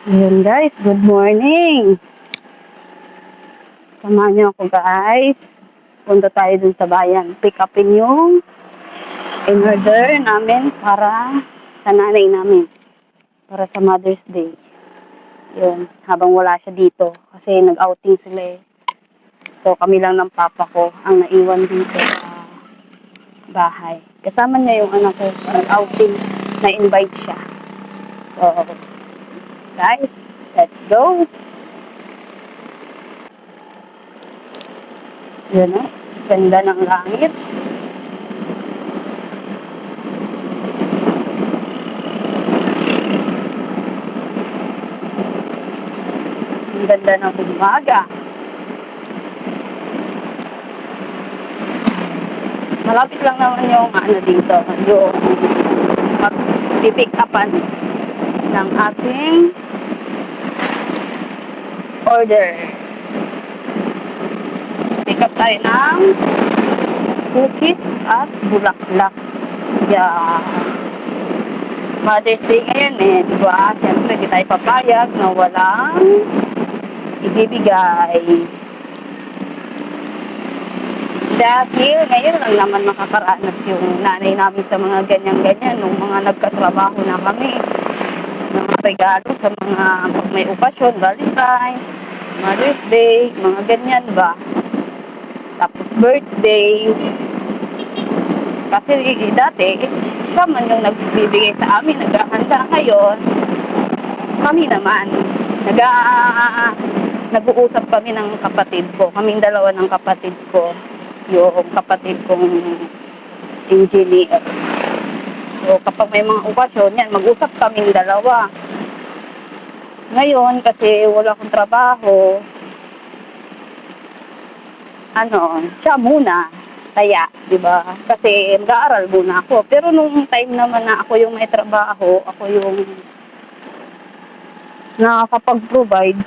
Ayun guys, good morning. Samahan niyo ako guys. Punta tayo dun sa bayan. Pick upin yung in-order namin para sa nanay namin. Para sa Mother's Day. Yun, habang wala siya dito. Kasi nag-outing sila eh. So kami lang ng papa ko ang naiwan dito sa bahay. Kasama niya yung anak ko nag-outing. Na-invite siya. So, guys, let's go. Yun o, ganda ng langit. Ang ganda ng umaga. Malapit lang naman yung ano dito, yung mag-pick upan ng ating order. Pick up tayo ng cookies at bulaklak. Yeah. Mother's Day ngayon eh, di ba? Siyempre, di tayo papayag na walang ibibigay. Dahil ngayon lang naman makakaranas yung nanay namin sa mga ganyan-ganyan nung mga nagkatrabaho na kami. Mga regalo sa mga pag may okasyon, Valentine's, Mother's Day, mga ganyan ba. Tapos birthday. Kasi dati, siya man yung nagbibigay sa amin, naghahanda ngayon. Kami naman, nag-uusap kami ng kapatid ko. Kaming dalawa ng kapatid ko. Yung kapatid kong engineer. So, kapag may mga okasyon, yan, mag-usap kaming dalawa. Ngayon, kasi wala akong trabaho, siya muna, kaya, di ba? Kasi nag-aaral muna ako. Pero nung time naman na ako yung may trabaho, ako yung nakakapag-provide,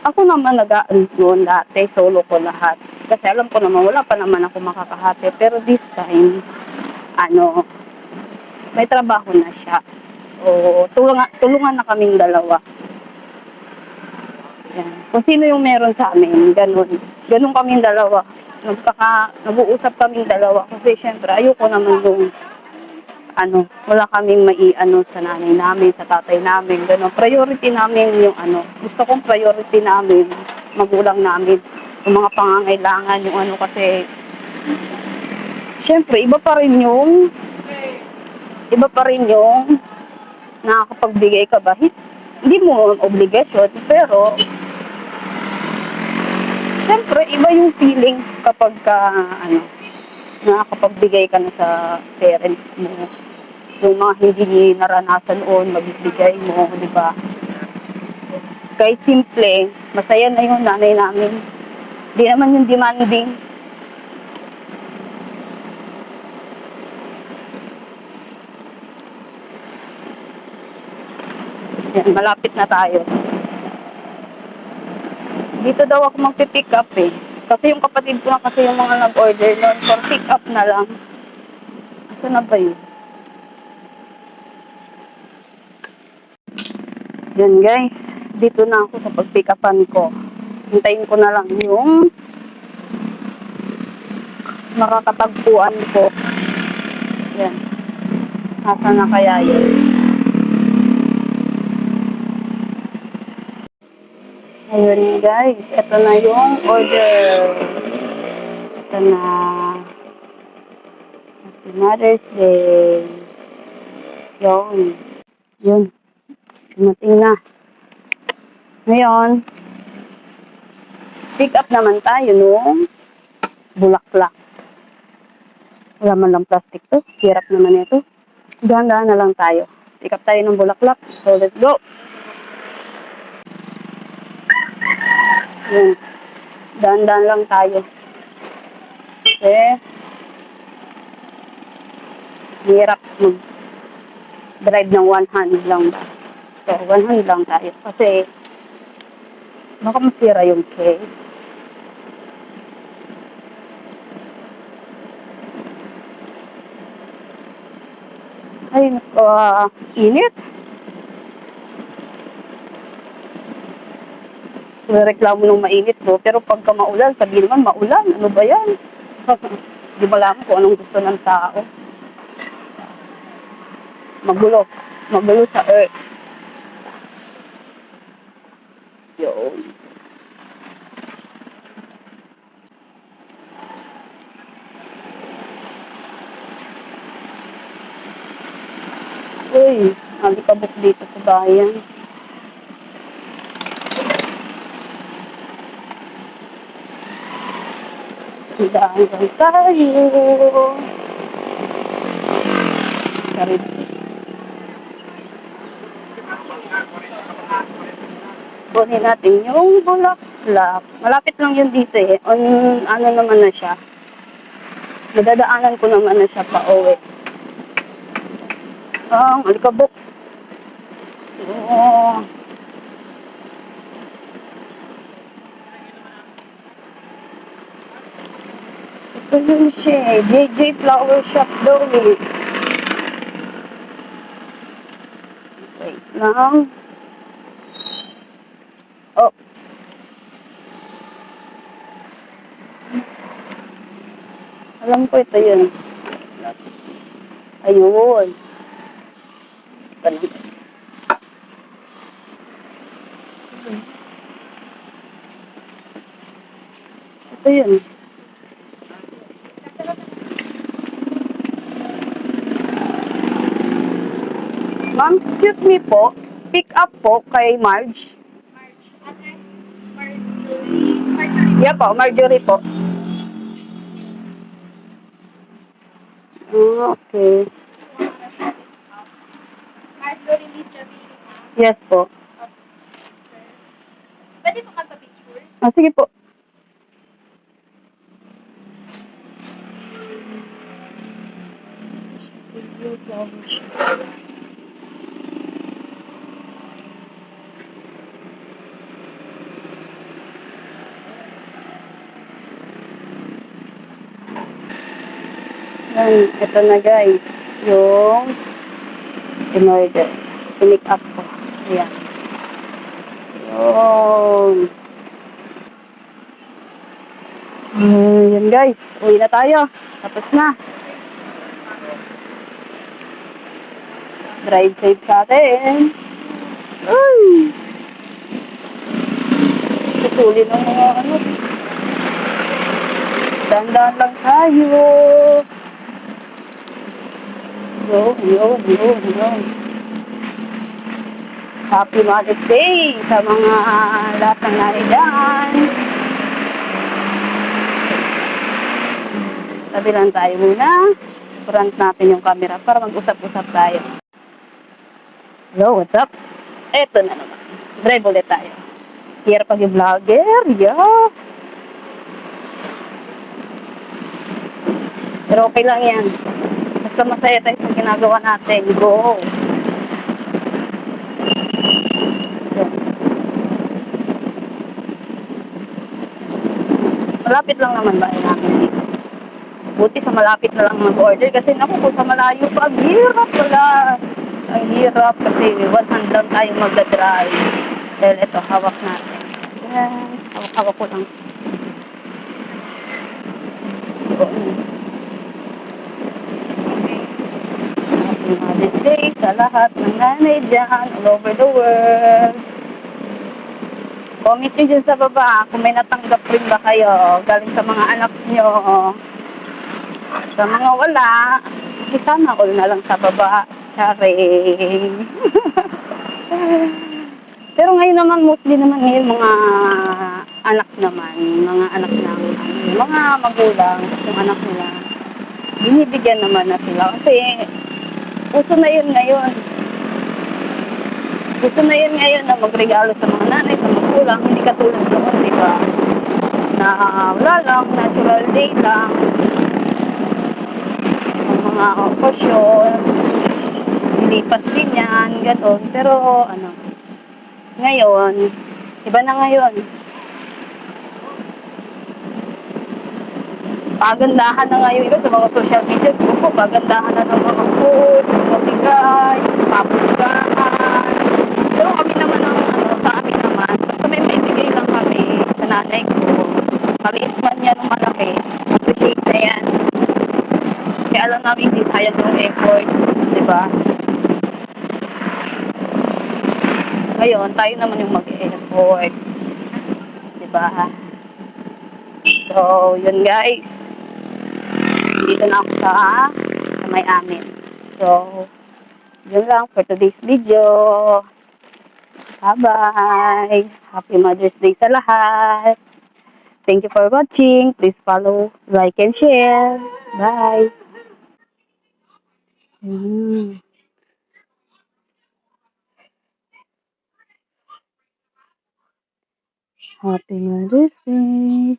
ako naman nag-aaral noon dati, solo ko lahat. Kasi alam ko naman, wala pa naman ako makakahati. Pero this time, may trabaho na siya. So, tulungan na kaming dalawa. Yan. Kung sino yung meron sa amin, ganun. Ganun kaming dalawa. Nag-uusap kaming dalawa. Kasi syempre, ayoko naman yung, wala kaming sa nanay namin, sa tatay namin, ganun. Priority namin yung gusto kong priority namin, magulang namin, yung mga pangangailangan, yung kasi, syempre, iba pa rin yung nakakapagbigay ka ba? Hindi mo obligasyon, pero siyempre, iba yung feeling kapag nakakapagbigay ka na sa parents mo. Yung mga hindi naranasan noon, magbibigay mo, di ba? Kahit simple, masaya na yung nanay namin. Di naman yung demanding. Yan, malapit na tayo. Dito daw ako magpipick up eh. Kasi yung kapatid ko na kasi yung mga nag-order noon for pick up na lang. Asa na ba yun? Yan guys, dito na ako sa pag-pick upan ko. Hintayin ko na lang yung makakatagpuan ko. Yan. Asa na kaya yun? Ayun guys, ito na yung order. Ito na. Happy Mother's Day. Yun. Yun. Dumating na. Ngayon, pick up naman tayo nung bulaklak. Wala man lang plastic to. Hirap naman ito. Dahan-dahan na lang tayo. Pick up tayo ng bulaklak. So, let's go. Yun. Dahan-dahan lang tayo. Kasi, hirap mag-drive ng one hand lang ba. So, one hand lang tayo. Kasi, baka masira yung cake. Ay, init. reklamo ng mainit po. Pero pagka maulan, sabihin naman, maulan, ano ba yan? Di ba alam kung anong gusto ng tao? Magulo. Magulo sa earth. Yun. Uy, alikabok dito sa bayan. Daan lang tayo. Sarili. Kunin natin yung bulaklak. Malapit lang yun dito eh. On, ano naman na siya. Madadaanan ko naman na siya pa uwi. Ang alikabok. Oh. Ito yun siya eh. JJ Flower Shop daw eh. Wait lang. Oops. Alam ko ito yun. Ayun. Ganun. Ito yun. Ma'am, excuse me po. Pick up po kay Marge. Yeah po, Marjorie po. Oh, okay. Yes po. Pwede po magpa-picture? Ah, sige po. Yan, ito na guys, yung in-order. Pinick up ko. Ayan. Yun. Yan guys, uwi na tayo. Tapos na. Drive safe sa atin. Ay! Tutuli ng mga ano. Dandan lang tayo. Yo. Happy Mother's Day sa mga lahat ng nanay dyan. Tabi lang tayo muna. Front natin yung camera para mag-usap-usap tayo. Hello, what's up? Eto na naman. Drive ulit tayo. Here pag yung vlogger. Yeah. Pero okay lang yan. Basta masaya tayo sa ginagawa natin. Go! Malapit lang naman ba namin dito. Buti sa malapit na lang mag-order kasi naku kung sa malayo pa, ang hirap wala. Ang hirap kasi one hand lang tayo magdadrive. Dahil ito, hawak natin. Yan, hawak ko lang. Happy Mother's Day sa lahat ng nanay dyan all over the world. Comment nyo dyan sa baba kung may natanggap rin ba kayo galing sa mga anak nyo. Sa mga wala, sana all na lang sa baba. Charing. Pero ngayon naman, mostly naman ngayon, mga anak naman, mga anak ng mga magulang, kasi yung anak nila, binibigyan naman na sila. Kasi, uso na yun ngayon. Gusto na yun ngayon na magregalo sa mga nanay, sa magulang, hindi katulad noon, di ba? Na wala lang, natural day lang. Ang mga okasyon, lipas din yan, gano'n. Pero, ngayon, iba na ngayon. Pagandahan na ngayon iba sa mga social media. So, pagandahan na ng mga post, yung pabigay, papugahan. Pero kami naman sa amin naman, basta may maibigay lang nanay ko. Maliit man yan o malaki, appreciate na yan. Kaya alam namin hindi sayang yung effort, di ba? Ngayon, tayo naman yung mag-effort, di ba? So, yun guys. Dito na ako sa may amin. So, yun lang for today's video. Bye-bye! Happy Mother's Day sa lahat! Thank you for watching. Please follow, like, and share. Bye! Happy Mother's Day!